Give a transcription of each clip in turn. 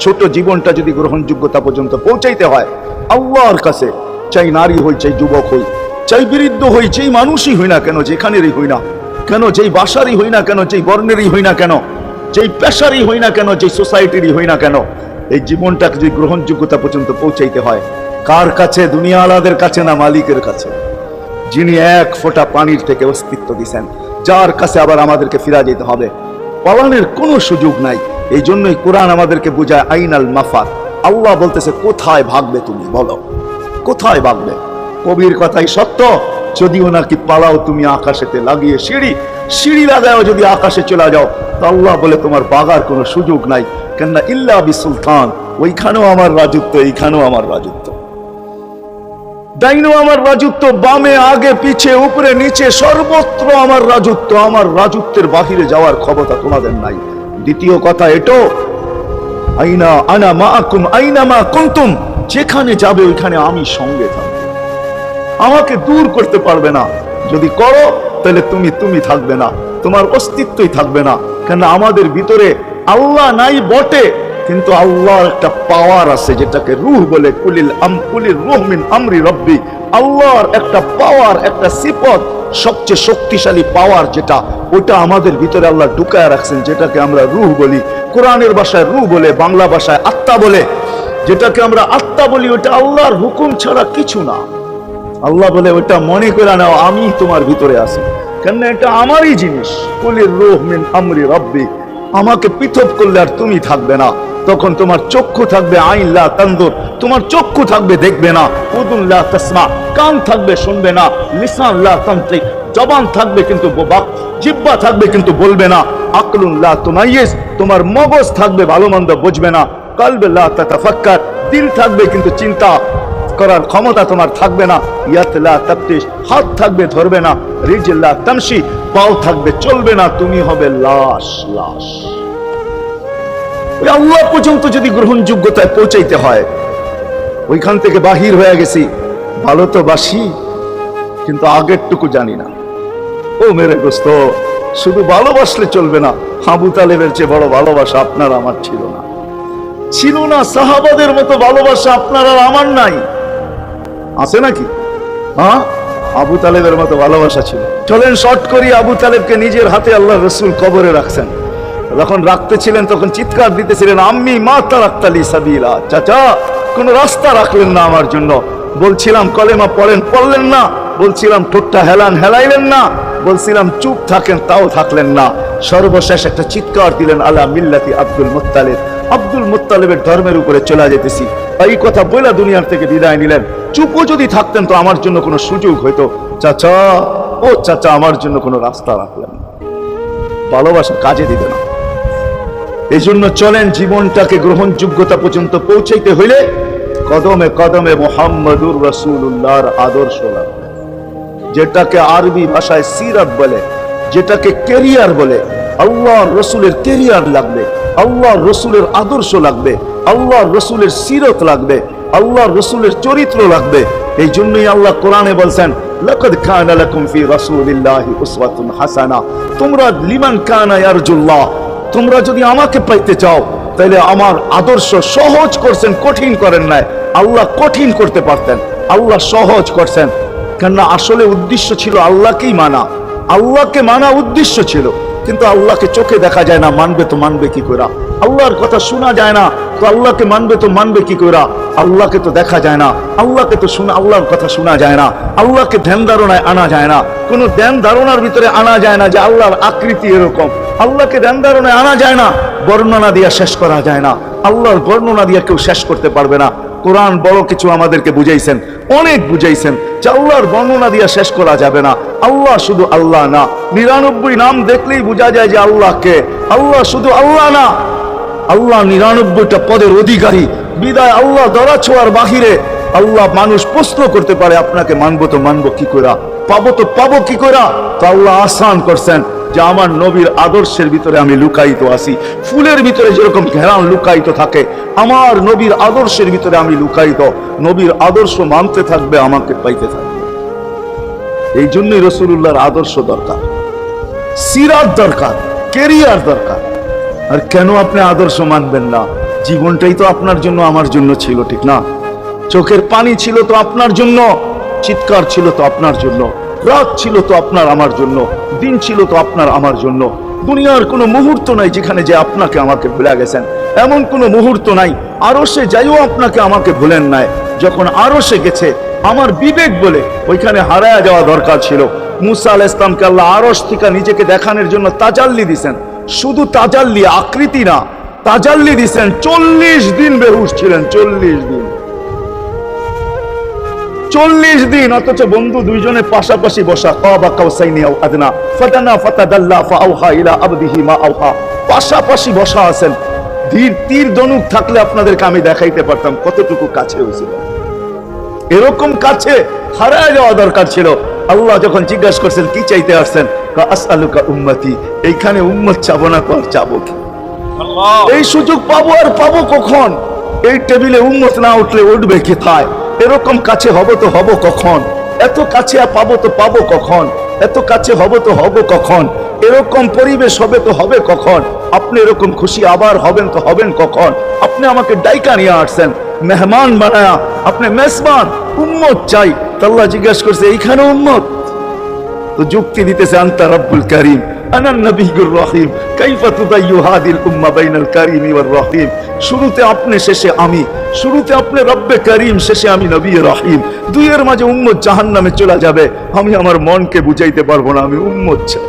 ছোট জীবনটা যদি গ্রহণযোগ্যতা পর্যন্ত পৌঁছাইতে হয় আল্লাহর কাছে, চাই নারী হই, চাই যুবক হই, চাই বৃদ্ধ হই, যেই মানুষই হই না কেন, যেখানেরই হই না কেন, যেই বাসারই হই না কেন, যেই বর্ণেরই হই না কেন, যেই পেশারই হই না কেন, যেই সোসাইটিরই হই না কেন, এই জীবনটাকে যদি গ্রহণযোগ্যতা পর্যন্ত পৌঁছাইতে হয় কার কাছে? দুনিয়া আলাদের কাছে না, মালিকের কাছে, যিনি এক ফোঁটা পানির থেকে অস্তিত্ব দিছেন, যার কাছে আবার আমাদেরকে ফিরা যেতে হবে। পালানোর কোনো সুযোগ নাই। এই জন্যই কোরআন আমাদেরকে বোঝায় আইনাল মাফার। আল্লাহ বলতেছে কোথায় ভাগবে তুমি, বলো কোথায় ভাগবে? কবির কথাই সত্য, যদিও নাকি পালাও তুমি আকাশেতে লাগিয়ে সিঁড়ি লাগাও, যদি আকাশে চলে যাও তো আল্লাহ বলে তোমার বাগার কোনো সুযোগ নাই। কেননা ইল্লা বিসুলতান, ওইখানেও আমার রাজত্ব, এইখানেও আমার রাজত্ব, ডাইনো আমার রাজত্ব, বামে আগে পিছে উপরে নিচে সর্বত্র আমার রাজত্ব। আমার রাজত্বের বাহিরে যাওয়ার ক্ষমতা তোমাদের নাই। দ্বিতীয় কথা এটো, আইনা আনা মাআকুম আইনা মা কুনতুম, যেখানে যাবে ওইখানে আমি সঙ্গে থাকবো, আমাকে দূর করতে পারবে না। যদি করো তাহলে তুমি থাকবে না, তোমার অস্তিত্বই থাকবে না। কেন আমাদের ভিতরে আল্লাহ নাই বটে, কিন্তু আল্লাহর একটা পাওয়ার আছে যেটাকে রূহ বলে। কুলির রূহ মিন আমরি রব্বি, আল্লাহর একটা পাওয়ার, একটা সিফত, সবচেয়ে শক্তিশালী পাওয়ার যেটা, ওটা আমাদের ভিতরে আল্লাহ ঢুকায় রাখছেন, যেটাকে আমরা রূহ বলি। কোরআনের ভাষায় রূহ বলে, বাংলা ভাষায় আত্মা বলে। যেটাকে আমরা আত্মা বলি ওটা আল্লাহর হুকুম ছাড়া কিছু না। আল্লাহ বলে ওটা মনে করে নাও আমি তোমার ভিতরে আছি, কেন এটা আমারই জিনিস। কুলির রূহ মিন আমরি রব্বি, আমাকে পৃথক করলে আর তুমি থাকবে না। তখন তোমার চক্ষু থাকবে আইন লা তানদুর, তোমার চক্ষু থাকবে দেখবে না। উযুন লা তাসমা, কান থাকবে শুনবে না। লিসান লা তানতিক, জবান থাকবে কিন্তু জিহ্বা থাকবে কিন্তু বলবে না। আকলুন লা তুমাইয়িজ, তোমার মগজ থাকবে ভালো মন্দ বুঝবে না। কলবে লা তাতাফাক্কার, দিল থাকবে কিন্তু চিন্তা করার ক্ষমতা তোমার থাকবে না। ইয়াত লা তাফতিশ, হাত থাকবে ধরবে না। রিজল লা তামশি, পাও থাকবে চলবে না। তুমি হবে লাশ। ওই আল্লাহ পর্যন্ত যদি গ্রহণযোগ্যতায় পৌঁছাইতে হয়, ওইখান থেকে বাহির হয়ে গেছি। ভালো তো বাসি, কিন্তু আগেরটুকু জানি না। ও মেরে দোস্ত, শুধু ভালোবাসলে চলবে না। আবু তালেবের চেয়ে বড় ভালোবাসা আপনার আমার ছিল না। সাহাবাদের মতো ভালোবাসা আপনার আর আমার নাই। আছে নাকি? হ্যাঁ, আবু তালেবের মতো ভালোবাসা ছিল। চলেন শর্ট করি। আবু তালেবকে নিজের হাতে আল্লাহ রসুল কবরে রাখছেন। যখন রাখতেছিলেন তখন চিৎকার দিতেছিলেন, আম্মি মা তারাক্তালি সাবিলা, চাচা কোন রাস্তা রাখলেন না আমার জন্য। বলছিলাম কলেমা পড়লেন না। বলছিলাম ঠোঁটটা হেলাইলেন না। বলছিলাম চুপ থাকেন, তাও থাকলেন না। সর্বশেষ একটা চিৎকার দিলেন, আলা মিল্লাতি আব্দুল মুত্তালিব, আব্দুল মুত্তালিবের ধর্মের উপরে চলে যেতেছি। এই কথা বলে দুনিয়ার থেকে বিদায় নিলেন। চুপও যদি থাকতেন তো আমার জন্য কোনো সুযোগ হইতো। চাচা, ও চাচা, আমার জন্য কোনো রাস্তা রাখলেন না। ভালোবাসা কাজে দিবে না। এই জন্য চলেন, জীবনটাকে গ্রহণযোগ্যতা পর্যন্ত পৌঁছাইতে হইলে কদমে কদমে মুহাম্মদুর রাসূলুল্লাহর আদর্শ লাগবে, যেটাকে আরবি ভাষায় সিরাত বলে, যেটাকে ক্যারিয়ার বলে। আল্লাহর রসুলের ক্যারিয়ার লাগবে, আল্লাহর রসুলের আদর্শ লাগবে, আল্লাহর রসুলের সিরত লাগবে, আল্লাহর রসুলের চরিত্র লাগবে। এই জন্যই আল্লাহ কোরআনে বলছেন, লাকাদ কানা লাকুম ফি রাসূলিল্লাহি উসওয়াতুন হাসানা, তোমরা লিমান কানা ইয়ারজুল্লাহ, তোমরা যদি আমাকে পাইতে চাও তাহলে আমার আদর্শ সহজ করছেন, কঠিন করেন নাই। আল্লাহ কঠিন করতে পারতেন, আল্লাহ সহজ করছেন। কেননা আসলে উদ্দেশ্য ছিল আল্লাহকেই মানা, আল্লাহকে মানা উদ্দেশ্য ছিল। কিন্তু আল্লাহকে চোখে দেখা যায় না, মানবে তো মানবে কি করে? আল্লাহর কথা শোনা যায় না, তো আল্লাহকে মানবে তো মানবে কি করে? আল্লাহকে তো দেখা যায় না, আল্লাহকে তো আল্লাহর কথা শোনা যায় না, আল্লাহকে ধ্যান ধারণায় আনা যায় না, কোনো ধ্যান ধারণার ভিতরে আনা যায় না যে আল্লাহর আকৃতি এরকম। আল্লাহকে ধ্যান ধারণায় আনা যায় না, বর্ণনা দিয়ে শেষ করা যায় না। আল্লাহর বর্ণনা দিয়ে কেউ শেষ করতে পারবে না। কোরআন বড় কিছু আমাদেরকে বুঝাইছেন, অনেক বুঝাইছেন যে আল্লাহর বর্ণনা দিয়ে শেষ করা যাবে না। আল্লাহ শুধু আল্লাহ না, 99 নাম দেখলেই বোঝা যায় যে আল্লাহকে। আল্লাহ শুধু আল্লাহ না, আল্লাহ 99টা পদের অধিকারী। বিদায় আল্লাহ ধরা ছোঁয়ার বাহিরে আল্লাহ মানুষ প্রশ্ন করতে পারে, আপনাকে মানবো তো মানবো কি করে, পাবো তো পাবো কি করে? তো আল্লাহ আসান করছেন যে আমার নবীর আদর্শের ভিতরে আমি লুকায়িত আছি। ফুলের ভিতরে যেরকম ঘেরান লুকায়িত থাকে, আমার নবীর আদর্শের ভিতরে আমি লুকায়িত। নবীর আদর্শ মানতে থাকবে, আমাকে পাইতে থাকবে। এই জন্যই রাসূলুল্লাহর আদর্শ দরকার, সিরাত দরকার, ক্যারিয়ার দরকার। আর কেন আপনি আদর্শ মানবেন না? জীবনটাই তো আপনার জন্য আমার জন্য ছিল, ঠিক না? চোখের পানি ছিল তো আপনার জন্য, চিৎকার ছিল তো আপনার জন্য, রাত ছিল তো আপনার আমার জন্য, দিন ছিল তো আপনার আমার জন্য। দুনিয়ার কোনো মুহূর্ত নাই যেখানে যে আপনাকে আমাকে ভুলে গেছেন, এমন কোনো মুহূর্ত নাই। আরশে যাইও আপনাকে আমাকে ভুলেন নাই। যখন আরশে গেছে আমার বিবেক বলে ওইখানে হারায়া যাওয়া দরকার ছিল। মুসা আলাইহিস সালামকে আল্লাহ আরশ থেকে নিজেকে দেখানোর জন্য তাজাল্লি দিছেন। শুধু তাজাল্লি, আকৃতি না, তাজাল্লি দিছেন। 40 দিন বেহুশ ছিলেন, 40 দিন, 40 দিন। অথচ বন্ধু দুইজনে পাশাপাশি বসা, কাবা কাউসাইনি আও আদনা ফাতানা ফাতাদাল্লা ফাআওহা ইলা আবদিহি মা আওহা, পাশাপাশি বসা আছেন। তীর ধনুক থাকলে আপনাদেরকে আমি দেখাইতে পারতাম কতটুকু কাছে হয়েছিল। এরকম কাছে হারায় যাওয়া দরকার ছিল। আল্লাহ যখন জিজ্ঞাসা করছেন কি চাইতে আসছেন, আসআলুকা উম্মতি, এইখানে উম্মত চাবো না তো আর চাবো কি? এই সুযোগ পাবো আর পাবো কখন? এই টেবিলে উম্মত না উঠলে উঠবে কোথায়? এরকম কাছে হব তো হব কখন? এত কাছে পাবো তো পাবো কখন? এত কাছে হব তো হব কখন? এরকম পরিবেশ হবে তো হবে কখন? আপনি এরকম খুশি আবার হবেন তো হবেন কখন? আপনি আমাকে ডাইকা নিয়ে আসছেন, মেহমান বানায়া, আপনি মেজবান, উম্মত চাই। আল্লাহ জিজ্ঞাসা করছে এইখানে উম্মত? তো যুক্তি দিতেছে আনতা রব্বুল কারীম আনা নবিয়্যুর রহিম কাইফা তুদাইয়ু হাদিল উম্মাহ বাইনাল কারীমি ওয়ার রহিম। শুরুতে আপনি, শেষে আমি। শুরুতে আপনি রব্বে কারীম, শেষে আমি নবী রহিম। দুইয়ের মাঝে উম্মত জাহান্নামে চলে যাবে। আমি আমার মনকে বুঝাইতে পারবো না আমি উম্মত চাই।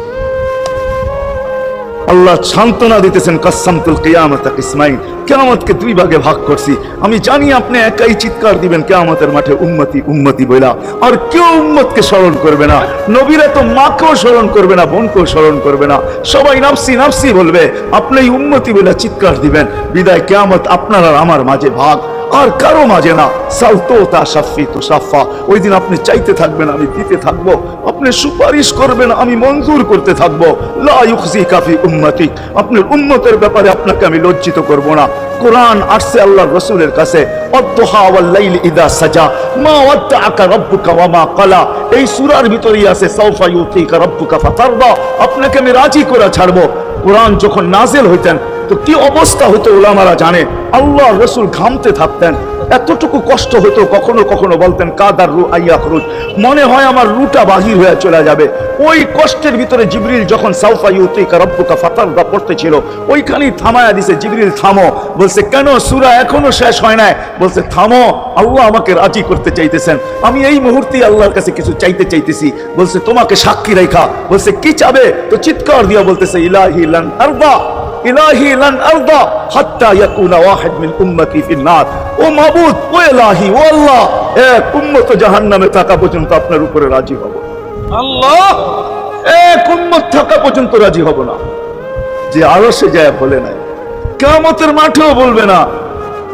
আল্লাহ সান্ত্বনা দিতেছেন, কাসসামতুল কিয়ামাতা কিসমাইন, কিয়ামতকে দুই ভাগে ভাগ করছি। আমি জানি আপনি একাই চিৎকার দিবেন কিয়ামতের মাঠে উম্মতি উম্মতি বইলা, আর কেউ উম্মতকে স্মরণ করবে না। নবীরা তো মাকেও স্মরণ করবে না, বোনকেও স্মরণ করবে না, সবাই নাফসি নাফসি বলবে। আপনি উম্মতি বইলা চিৎকার দিবেন। বিদায় কিয়ামত আপনার আর আমার মাঝে ভাগ, আর কারো মাঝে না। সালতোতা শাফি তো সাফা, ওই দিন আপনি চাইতে থাকবেন আমি দিতে থাকবো, আপনি সুপারিশ করবেন আমি মঞ্জুর করতে থাকবো। লা ইউখজিকা ফি উম্মতিক, আপনার উম্মতের ব্যাপারে আপনাকে আমি লজ্জিত করব না। কোরআন আসছে আল্লাহর রাসূলের কাছে, ওয়াদ-দুহা ওয়াল-লাইলি ইযা সাজা মা ওয়াদ্দাআকা রাব্বুকা ওয়া মা ক্বালা। এই সূরার ভিতরেই আছে সাউফা ইউতিকা রাব্বুকা ফাতারদা, আপনাকে আমি রাজি করে ছাড়বো। কোরআন যখন নাজিল হইতেন তো কি অবস্থা হতো উলামারা জানে। আল্লাহ রাসূল ঘামতে থাকতেন, এতটুকু কষ্ট হতো। কখনো কখনো বলতেন কাদার রু আইয়াখরুজ, মনে হয় আমার রুটা বাহির হয়ে চলে যাবে। ওই কষ্টের ভিতরে জিবরিল যখন সাউফা ইউতিকা রাব্বুকা ফাতারদা পড়তেছিল, ওইখানেই থামায়া দিছে, জিবরিল থামো। বলছে কেন? সূরা এখনো শেষ হয় নাই। বলছে থামো, আল্লাহ আমাকে রাজি করতে চাইতেছেন, আমি এই মুহূর্তেই আল্লাহর কাছে কিছু চাইতে চাইতেছি। বলছে তোমাকে সাক্ষী রেখা। বলছে কি চাবে? তো চিৎকার দিয়া বলতেছে ইলাহি লান আরদা, ইলাহি লান আরদা হাত্তা ইয়াকুনা ওয়াহিদ মিন উম্মতি ফিন নার। ও মাবুদ, ও ইলাহি, ও আল্লাহ, এক উম্মত জাহান্নামে থাকা পর্যন্ত আপনার উপরে রাজি হব। আল্লাহ, এক উম্মত থাকা পর্যন্ত রাজি হব না। যে আরশে যায় বলে নাই, কিয়ামতের মাঠেও বলবে না।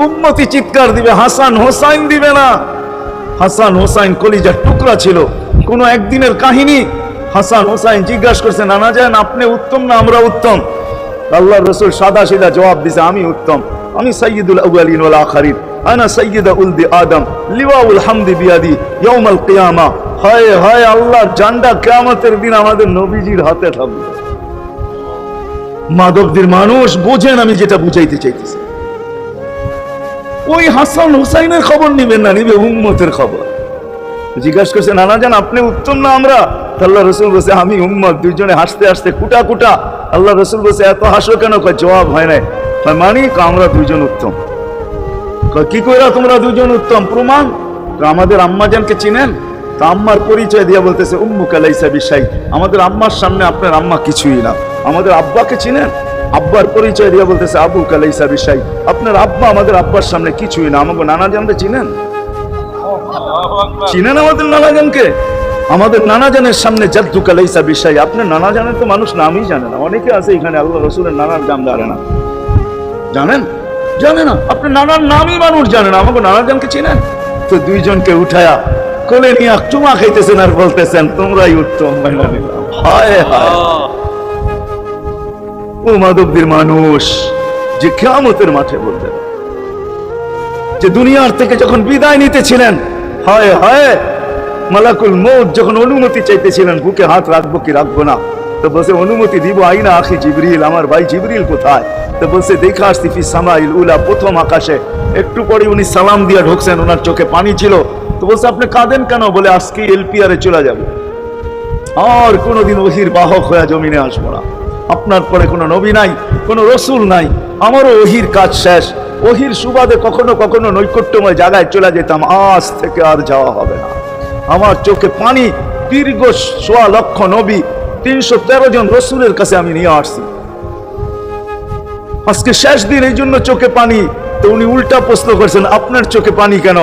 উম্মতি চিৎকার দিবে, হাসান হোসাইন দিবে না। হাসান হোসাইন কলিজার টুকরা ছিল, কোন একদিনের কাহিনী। হাসান হোসাইন জিজ্ঞাসা করছে নানা জান আপনি উত্তম না আমরা উত্তম? আল্লাহর রাসূল সাদা সিধা জবাব দিছে আমি উত্তম, আমি সাইয়্যিদুল আউয়ালিন ওয়াল আখিরিন, আনা সাইয়্যিদু উলদি আদম, লিওয়াউল হামদি বিয়াদি ইয়াউমাল কিয়ামা। হায় হায়, আল্লাহর জান্ডা কিয়ামতের দিন আমাদের নবীজির হাতে থাকবে। মাদকদের মানুষ বোঝেন আমি যেটা বুঝাইতে চাইতেছি। ওই হাসান হুসাইনের খবর নিবেন না, নিবে উম্মতের খবর। জিজ্ঞাসা করছে নানা জান আপনি উত্তম না আমরা? আল্লাহ রাসূল বলছে আমি উম্মত। দুইজনে হাসতে হাসতে কুটা কুটা। আল্লাহ রাসূল বলছে এত হাসো কেন? কয় জবাব হয় নাই। মানি আমরা দুইজন উত্তম। কি কইরা তোমরা দুইজন উত্তম? প্রমাণ। আমাদের আম্মা জানকে চিনেন? তা আম্মার পরিচয় দিয়া বলতেছে উম্মুকা লাইসা বিশাই, আমাদের আম্মার সামনে আপনার আম্মা কিছুই না। আমাদের আব্বাকে চিনেন? আব্বার পরিচয় দিয়া বলতেছে আবুকা লাইসা বিশাই, আপনার আব্বা আমাদের আব্বার সামনে কিছুই না। আমাকে নানা জানকে চিনেন? চিনেন আমাদের নানা জানকে? আমাদের নানা জানের সামনে জাদ্দুকা লাইসা বিশাই, আপনার নানা জানের তো মানুষ নামই জানে না। অনেকে আছে এখানে আল্লাহ রাসূলের নানার নাম জানে না, জানেন? জানে না, আপনার নানার নামই মানুষ জানে না। আমাকে নানা জানকে চিনেন? তো দুইজনকে উঠায়া কোলে নিয়ে চুমা খাইতেছেন আর বলতেছেন তোমরাই উত্তম। হায় হায়, ও মাদকদের মানুষ যে কিয়ামতের মাঠে বলতেন, যে দুনিয়ার থেকে যখন বিদায় নিতেছিলেন, হায় হায়, মালাকুল মউত যখন অনুমতি চাইতেছিলেন বুকে হাত রাখবো কি রাখবো না, তো বসে অনুমতি দিব আইনা আখি জিবরিল, আমার ভাই জিবরিল কোথায়? তো বলছে দেখা আসছি ফি সামাইল উলা, প্রথম আকাশে। একটু পরে উনি সালাম দিয়ে ঢুকছেন, ওনার চোখে পানি ছিল। তো বলছে আপনি কাঁদেন কেন? বলে আজকে এলপিআরে চলে যাবে, আর কোনোদিন ওহির বাহক হয়ে জমিনে আসবো না। আপনার পরে কোনো নবী নাই, কোনো রসুল নাই, আমারও ওহির কাজ শেষ। ওহির সুবাদে কখনো কখনো নৈকট্যময় জায়গায় চলে যেতাম, আজ থেকে আর যাওয়া হবে না। আমার চোখে পানি। দীর্ঘ ১.৫ লক্ষ নবী, ৩১৩ জন রসুলের কাছে আমি নিয়ে আসছি, আজকে শেষ দিন, এই জন্য চোখে পানি। তো উনি উল্টা প্রশ্ন করছেন, আপনার চোখে পানি কেন?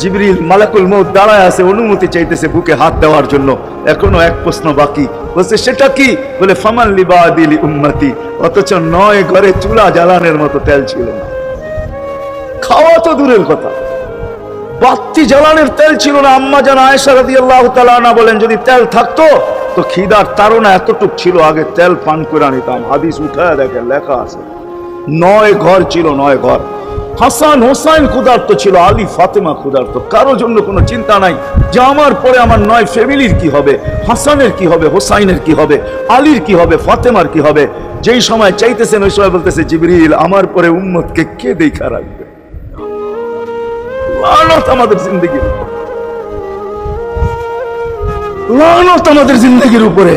জিবরিল মালাকুল মউত দাঁড়ায় আছে, অনুমতি চাইতেছে বুকে হাত দেওয়ার জন্য। এখনো এক প্রশ্ন বাকি। বলছে সেটা কি? বলে ফামান লিবাদিল উম্মতি। অথচ ৯ ঘরে চুলা জ্বালানোর মতো তেল ছিল না। খাওয়া তো দূরের কথা, বাতি জ্বালানোর তেল ছিল না। আম্মা জান আয়েশা রাদিয়াল্লাহু তাআলা আনহা বলেন, যদি তেল থাকতো তো খিদার তাড়না এতটুক ছিল, আগে তেল পান করে নিতাম। হাদিস উঠায় দেখে লেখা আছে, ৯ ঘর ছিল, ৯ ঘর। হাসান হোসাইন ক্ষুধার্ত ছিল, আলী ফাতেমা ক্ষুধার্ত। কারো জন্য কোনো চিন্তা নাই যে আমার পরে আমার ৯ ফ্যামিলির কি হবে, হাসানের কি হবে, হোসাইনের কি হবে, আলীর কি হবে, ফাতেমার কি হবে। যেই সময় চাইতেছেন ওই সময় বলতেছে, জিবরিল আমার পরে উম্মতকে কে দেখা রাখবে? লানত আমাদের জিন্দেগির উপর, লানত আমাদের জিন্দেগির উপরে।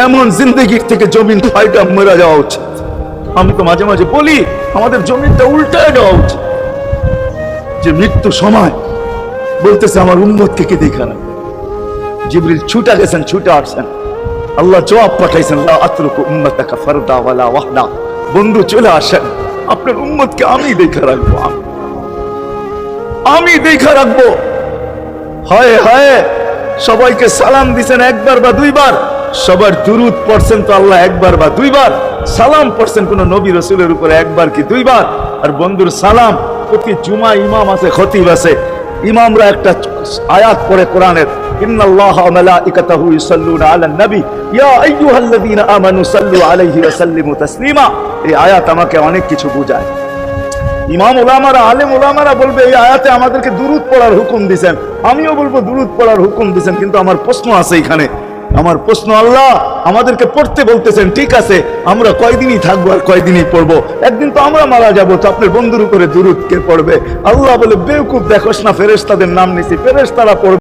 এমন জিন্দেগির থেকে জমিন ফাইটা মরে যাওয়া উচিত। আমি তো মাঝে মাঝে বলি, আমাদের জমিনটা উল্টায় দেওয়া উচিত, যে মৃত্যু সময় বলতেছে আমার উম্মতকে কে দেখা রাখবে। জিবরিল ছুটা গেছেন, ছুটে আসছেন, আল্লাহ জবাব পাঠাইছেন, লা আতরুকু উম্মাতাকা ফারদা ওয়ালা ওয়াহদা। বন্ধু চলে আসেন, আপনার উম্মতকে আমি দেখা রাখবো, আমি দেখা রাখবো। হায় হায়, সবাইকে সালাম দিছেন একবার বা দুইবার, সবার দুরুদ পড়ছেন তো আল্লাহ একবার বা দুইবার, সালাম পড়ছেন কোন নবী রাসূলের উপরে একবার কি দুইবার। আর বন্ধুর সালাম প্রতি জুমা ইমাম আছে, খতিব আছে, ইমামরা একটা আয়াত পড়ে কোরআনের, ইন্নাল্লাহা ওয়া মালাইকাতাহু ইউসাল্লুনা আলান নবী ইয়া আইয়ুহাল্লাযীনা আমানু সাল্লু আলাইহি ওয়া সাল্লিমু তাসলিমা। এই আয়াত আমাকে অনেক কিছু বোঝায়। ইমাম উলামারা, আলেম উলামারা বলবে এই আয়াতে আমাদেরকে দুরুদ পড়ার হুকুম দিবেন, আমিও বলবো দুরুদ পড়ার হুকুম দিবেন। কিন্তু আমার প্রশ্ন আছে এখানে, আমার প্রশ্ন, আল্লাহ আমাদেরকে পড়তে বলতেছেন, ঠিক আছে, আমরা কয়দিনই থাকবো আর কয়দিনই পড়বো? একদিন তো আমরা মারা যাবো, তো আপনার বন্ধুর উপরে দুরুদ কে পড়বে? আল্লাহ বলে, বেওকুফ দেখোস না, ফেরেশতাদের নাম নিছি, ফেরেশতারা পড়বে।